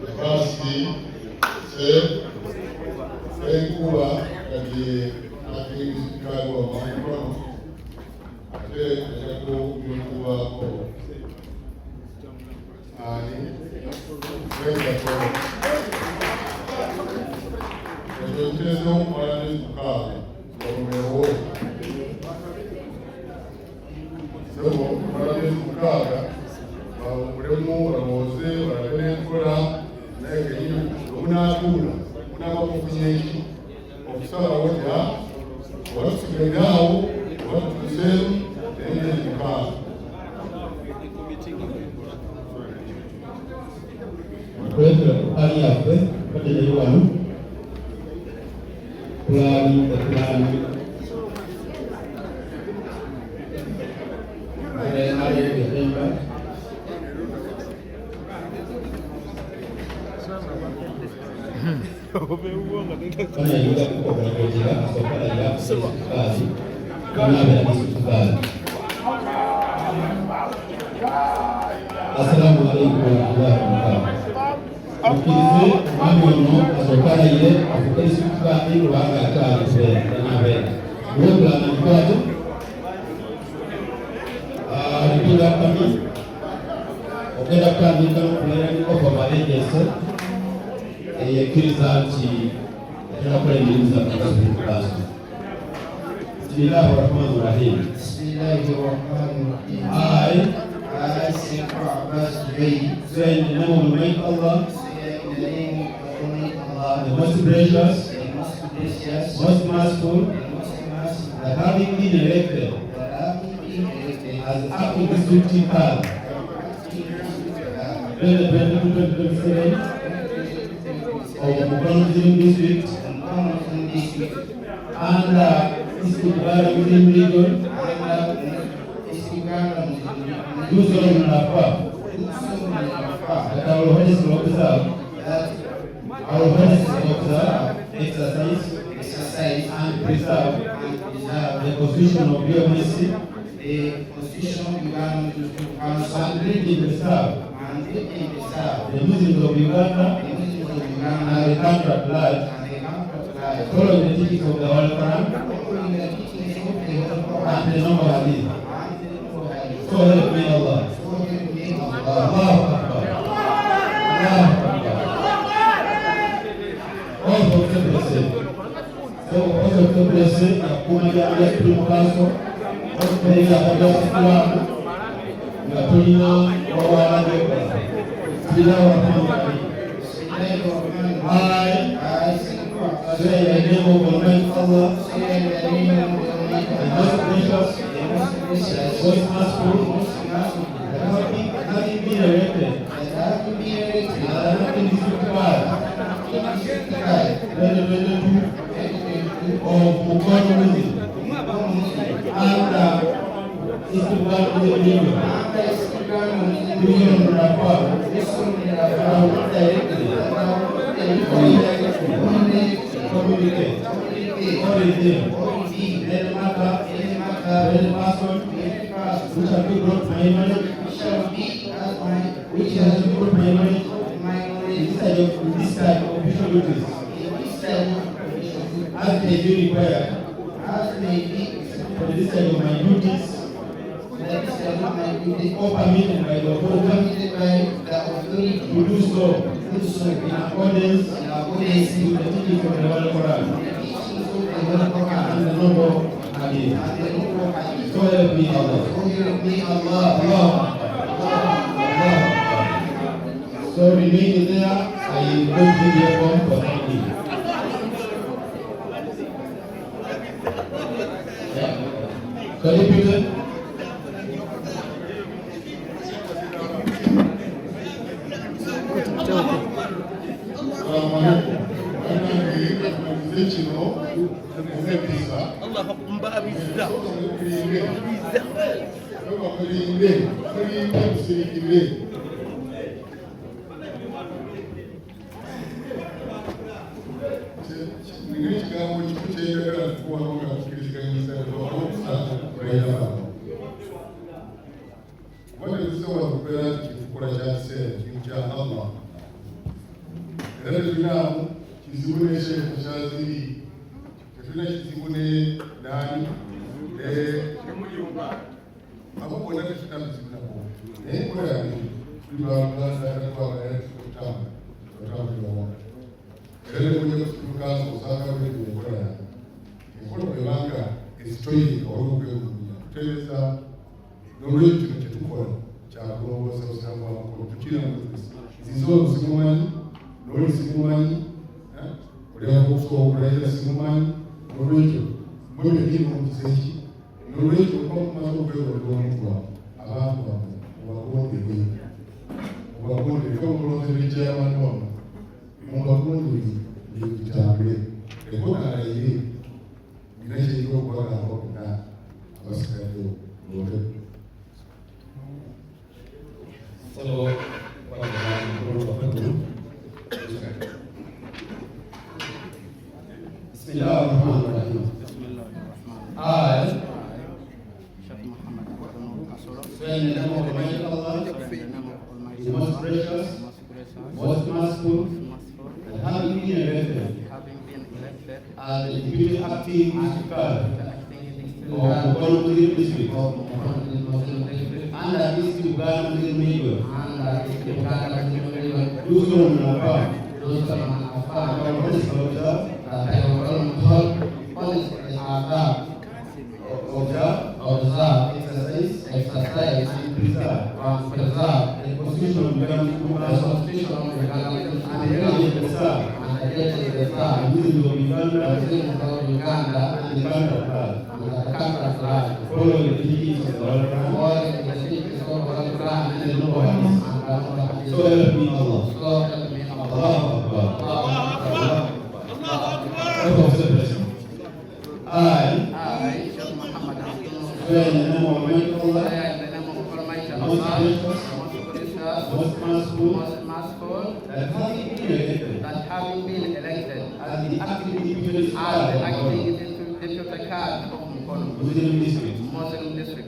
nafasi kuba kati akikagwa mikono ate yako yukuwako ani kwenda kwa mchezo mwani mkali umeoa sebo mwani mkali uremu uramoze urabenekora nege unakula unamakufunyeshi okusala woja wasusigao watusemu ende mkali Kuletea hali yake kwa wanu plani hali ya Desemba kama yule kwa kujira sokala ya kazi kama ya kazi. Assalamu alaikum warahmatullahi wabarakatuh. Mkirize mambo asokala ile afukesi kwa ile wanga kazi na mbele. Ndio na mkazo bila kami okenda kandi kama kulera niko kwa malejese kirizanti tunakula ndiza kwa kazi. Bismillahirrahmanirrahim. Bismillahirrahmanirrahim. I say for Abbas today. Say in the name of Almighty Allah. Say in the name of Almighty Allah. The most gracious, most merciful, that having been elected as acting district card, then the 2027 of the Mukono district and Istiqlal Muslim Region. Do so in that I will honestly observe exercise and preserve the constitution of your mercy, the constitution of Uganda, and greatly preserve the Muslims of Uganda and the country at large, following the teachings of the Holy Quran and the number of hadith. So help me Allah. Allahu Akbar. Allahu Akbar. Also the blessing na kumaja ya primukaso ya hadathwa na tulina wawalaje bila wafanya I say the name of Almighty Allah, the most gracious, most merciful, having been elected, having district of Mukono Muslim and Istiqlal Muslim Region Rapar directly communicate origin any person which have been brought my knowledge which has been brought my knowledge this type of official duties as may be required for the discharge of my duties or permitted by the authority to do so in accordance with the teachings of the Holy Quran and the number of hadith. So help me Allah. Allah. So remain there. I don't give you one for anything. So repeat it. Allah mbaa bizza era tulinamu kizibu n'ekyefu kyaziri tetulina kizibu nani abo bonna tetulina bizibu nabo naye enkola yange tuli baluganda natwagala tutambulirawo era nemuja kusibukanso osangabwezi enkola yange enkola bwebanga ezitoyirika olwokwegunya kutereeza n'olwekyo kino kyetukola kyakulongoosa obusiramu bwamakulu tukira zizo simumanyi n'oli simumanyi olyaku okusooka okulayira simumanyi n'olwekyo mwebyenyini omukisa eki n'olwekyo oba mumaze okwewolera omuntu abantu bamwe mubagondere omulonzero ekyamani wamwe mubagondere bitambule ekonalayire nina kyeyina okubagamba bonna abasigaddewo ng'ote Bismillahirrahmanirrahim. I swear in the name of Almighty Allah, the most gracious, most merciful, and having been elected as the deputy acting speaker of Mukono Muslim District under this Uganda Muslim Mayor, do so on observe, exercise, and preserve the Constitution of Uganda, and the following the teachings of the Quran, and the law. So help me Allah. Allahu Akbar. I swear in the name of Almighty Allah, most gracious, most merciful, that having been elected as the acting deputy card of Muslim District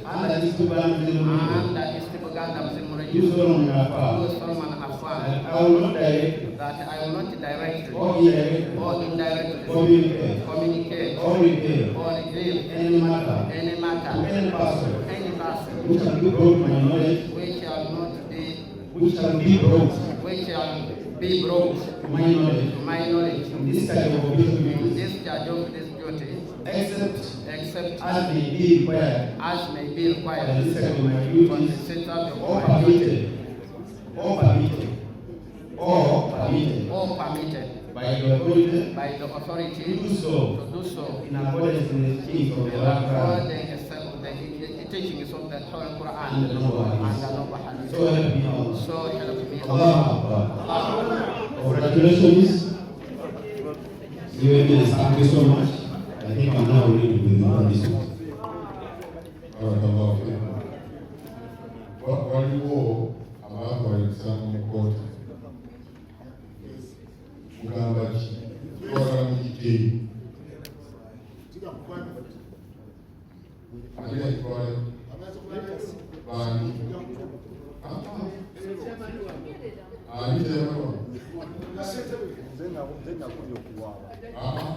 under this Uganda Muslim Mayor, use from Afar, that I will not direct or indirectly communicate or reveal any matter to any person which shall be brought to my knowledge, which shall be brought to my knowledge in this type of duty, except as may be required for the set of my duties, or permitted by the authority to do so in accordance with the teachings of the teachings of the Quran and the Noble Hadith. So help me Allah. Congratulations. Thank you so much. I think I'm now ready to be on this one. waliwo abantu balisanga mu kooti mugamba ki twagala mu kiteeyi ate yatwale bani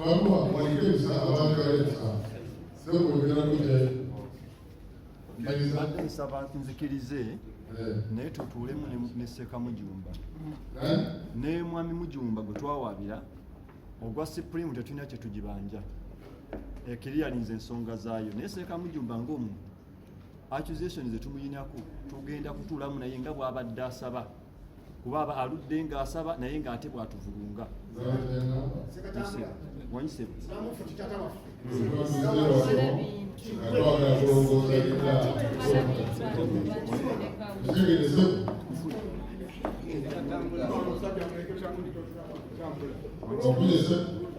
baluwa walikebisa abantu balesa sekwogera kuje nsaba nzikirize naye tutuulemu ne Seeka Mujumba ne Mwami Mujumba gwe twawabira ogwa Supreme tetulina kye tugibanja ekiriyalinze ensonga zaayo naye Seeka Mujumba ng'omu accusation ze tumuyinako tugenda kutuulamu naye nga bw'abadde asaba kuba aba aludde ng'asaba naye ng'ate bw'atuvulunga wanyise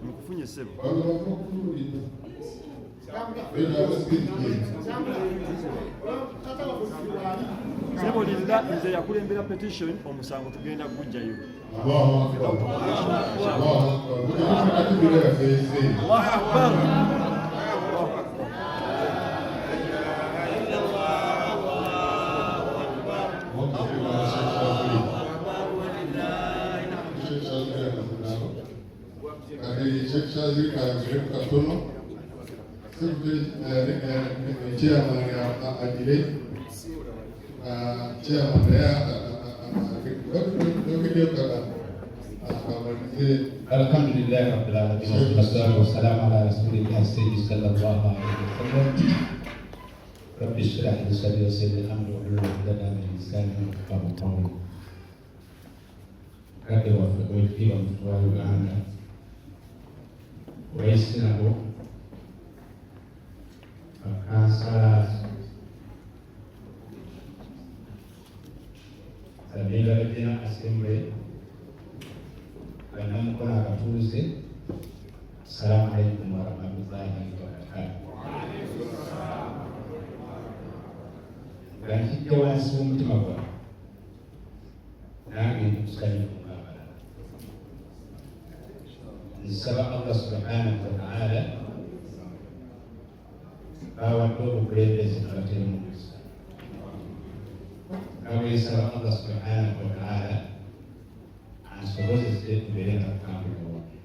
nkufunye ssebo sebo lilla nze yakulembera petition omusango tugenda kugujjayo Allahu Akbar. kati kyazirika kireka katono chairman agire chairman naye dokideokaka akamalize. Alhamdulillahi rabbil alamin wassalatu wassalamu ala rasulillah sayyidi sallallahu alaihi wasallam. Rabbi shrah li sadri wa yassir li amri wahlul 'uqdatan min lisani yafqahu qawli. Kati wafikiwa mtu wa Uganda Waislamu makansala Sabila Regional Assembly Banamukola Akatuze. Assalamu alaikum warahmatullahi wabarakatuh. Ganjija wansi w'omutima gwawe nange nkusabye kumwagala. Nsaba Allah subhanahu wa ta'ala bawadde obukulembeze abatali mu kusa. Nsaba Allah subhanahu wa ta'ala ansobozese tubeere nga tukambula wange.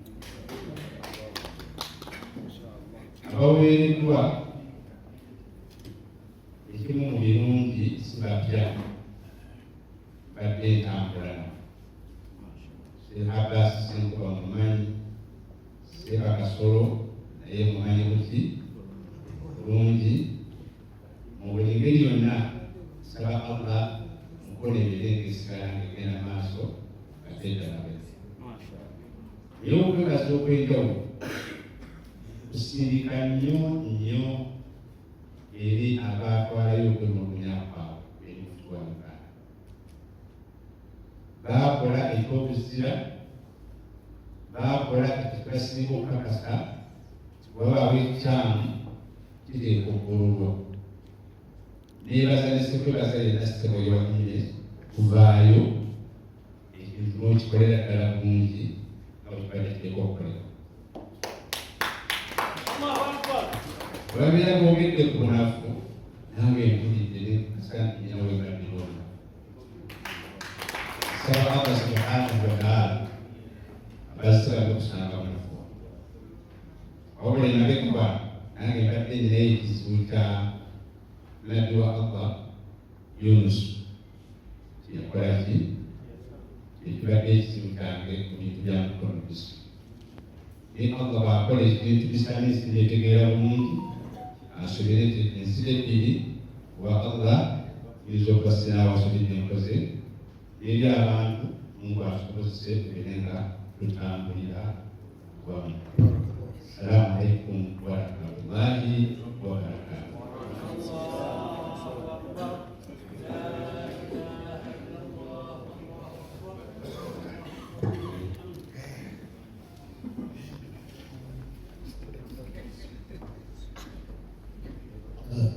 Abaweereddwa ekimu mu birungi si bapya badde entambula. Abbas Senkuba mumanyi, Seba Kasolo naye mumanyi buti bulungi. Mu buli ngeri yonna saba Allah mukola emirembe esigala ng'egenda maaso ate eddala bweti. Naye okwegasa okw'enjawulo kusindika nnyo eri abaatwalayo okwemulugunya kwabwe ebikutwalibwa. Baakola eky'obuzira, baakola ekibasiba okukakasa wabaawo ekikyamu kiteeka okugololwa. Neebaza ne sekwebaza yenna sitebo yewanyire kuvaayo ekintu n'okikolera ddala bungi nga bwekibadde kiteeka okukolebwa. Olwabeera ng'ogedde ku bunafu nange mpulidde nekasa nyina webadde lwonna. Saba Allah subhanahu wa ta'ala abasiraga okusanga munafu. Wabula nabe kuba nange mbadde ninayo ekizibu kya nnabbi wa Allah Yunus. Yakola ki? Ekibadde ekizibu kyange ku bintu bya mukono gusa. Naye Allah bw'akola ekintu bisaanisi byetegeera bulungi asobere ensiri ebbiri wa Allah yinza okubasira abasobedde enkoze eri abantu Mungu atusobozese tubeere nga tutambulira wamu. Assalamu alaikum warahmatullahi wabarakatuh.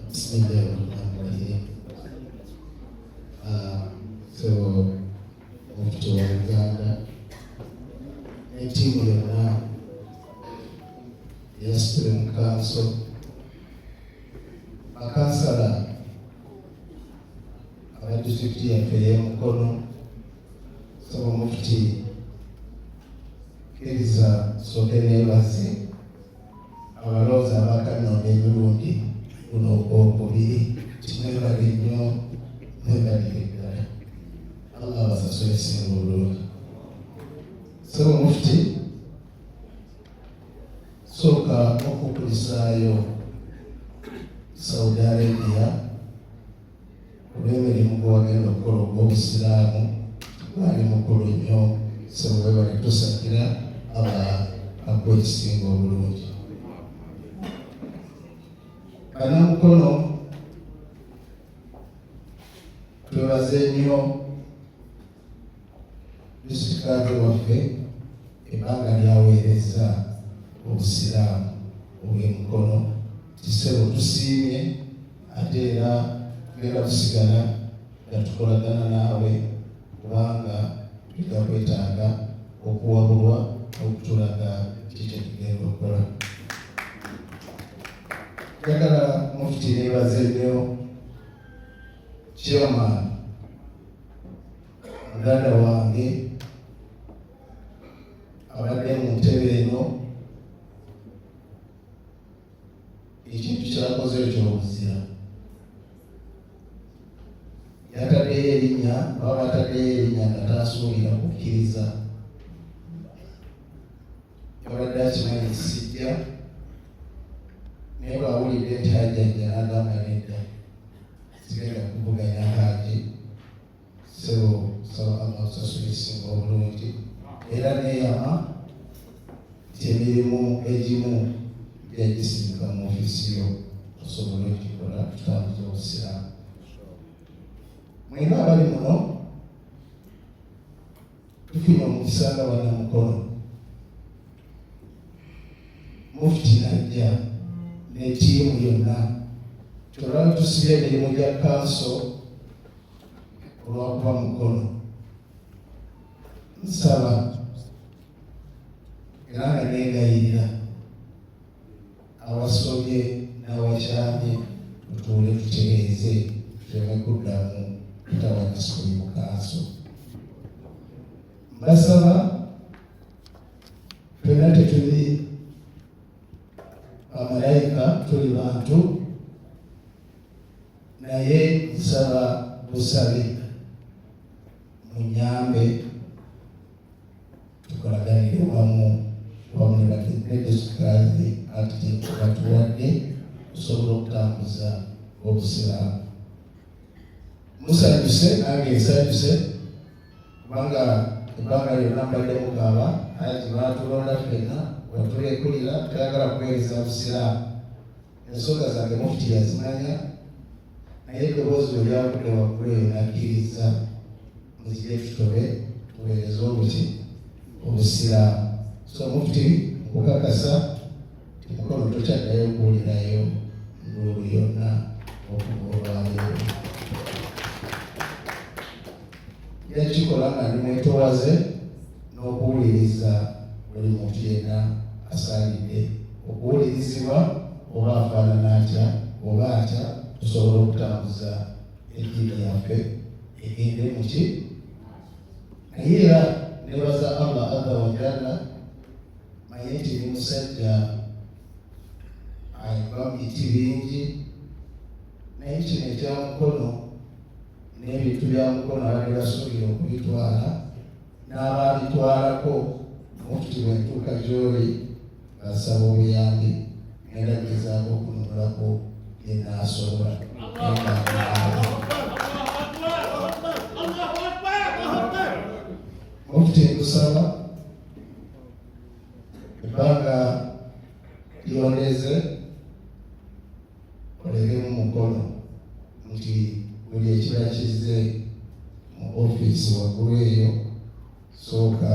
Bismillahirrahmanirrahim. So mufti wa Uganda ne tiimu yonna eya Supreme Council, bakansala aba disitulikiti yaffe ey'Omukono, saba mufti kkiriza sooke neebaze abaloozi abakanoonya emirundi guno ogwokubiri. Kimwebale nnyo, mwebalire ddala. Allah abasasule esinga obulungi. Saba mufti, sooka okukulisaayo Saudi Arabia olw'emirimu gwe wagenda okukola ogw'obusiraamu. Gwali mukulu nnyo, saba webale tusakira Allah akuwa ekisinga obulungi. Banamukono twebaze nnyo disitulikaazi waffe ebbanga lyaweereza obusiraamu obw'Emukono. Kisebo tusiimye ate era tugenda kusigala nga tukolagana naawe kubanga tujja kwetaaga okuwabulwa okutulaga kiki tugenda okukola. Njagala mufti neebaze nnyo chairman muganda wange abadde mu ntebe eno yataddeyo erinnya nga taasuubira kukkiriza yabadde akimanyi sijja naye bw'awulidde nti hajjajja n'agamba nedda sigenda kuvuganya Haji sebo saba amasasula esinga obulungi era neeyama nti emirimu egimu gyagisindika mu ofiisi yo osobola okikola tutambuza obusiraamu. Mwenna abali muno tufunye omukisa nga bannamukono. Mufti najja n'ettiimu yonna tulaba tusibye emirimu gya kanso olwakuba mukono. Nsaba era nga neegayirira awasobye n'awakyamye tutuule tutereeze tuleme kuddamu tutabanyisibwe mu kanso. Mbasaba ffenna tetuli bamalayika, tuli bantu, naye nsaba busabe munyambe tukolaganire wamu nedesikazi ati batuwadde tusobola okutambuza obusiraamu. Musanyuse nange nsanyuse kubanga ebbanga lyonna mbadde mugamba Haji baatulonda ffenna watulekulira tuyagala kuweereza busiraamu. Ensonga zange mufti yazimanya naye eddoboozi bwe lyavudde waggulu eyo nakkiriza nzije tutobe tuweereze obusiraamu. So mufti nkukakasa mukono tokyaddayo kuwulirayo nduulu yonna okuva olwaleero. Yakikola nga ndi mwetowaze n'okuwuliriza buli muntu yenna asaanidde okuwulirizibwa oba afaanana atya oba atya tusobola okutambuza eddiini yaffe egende muki. Naye era nebaza Allah azza wa jalla manye nti ni musajja ayimba mu biti bingi naye kino ekyamukono n'ebintu bya mukono abadde basuubira okubitwala n'ababitwalako mufti bwentuuka gy'oli basaba obuyambi ngenda kugezaako okununulako byenaasobola. Mufti nkusaba ebbanga lyondeze olegemu mukono nti buli ekira kizze mu ofiisi waggulu eyo sooka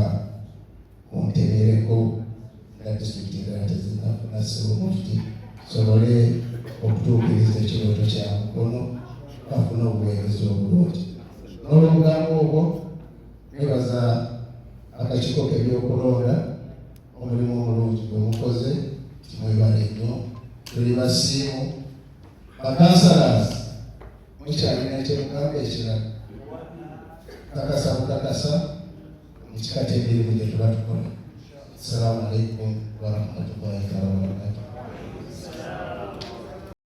ontemereko nga disitulikiti endala tezinafuna ssebo mufti sobole okutuukiriza ekirooto kya mukono afuna obuweereza obulungi. N'olwobugambo obwo nebaza akakiiko k'ebyokulonda omulimu omulungi gwe mukoze kimwebale nnyo. Tuli basiimu bakansalazi mukyalina ekyemugamba ekirala kakasa bukakasa mukikata emirimu gye tuba tukola. Assalamu alaikum warahmatullahi taala wabarakatuh.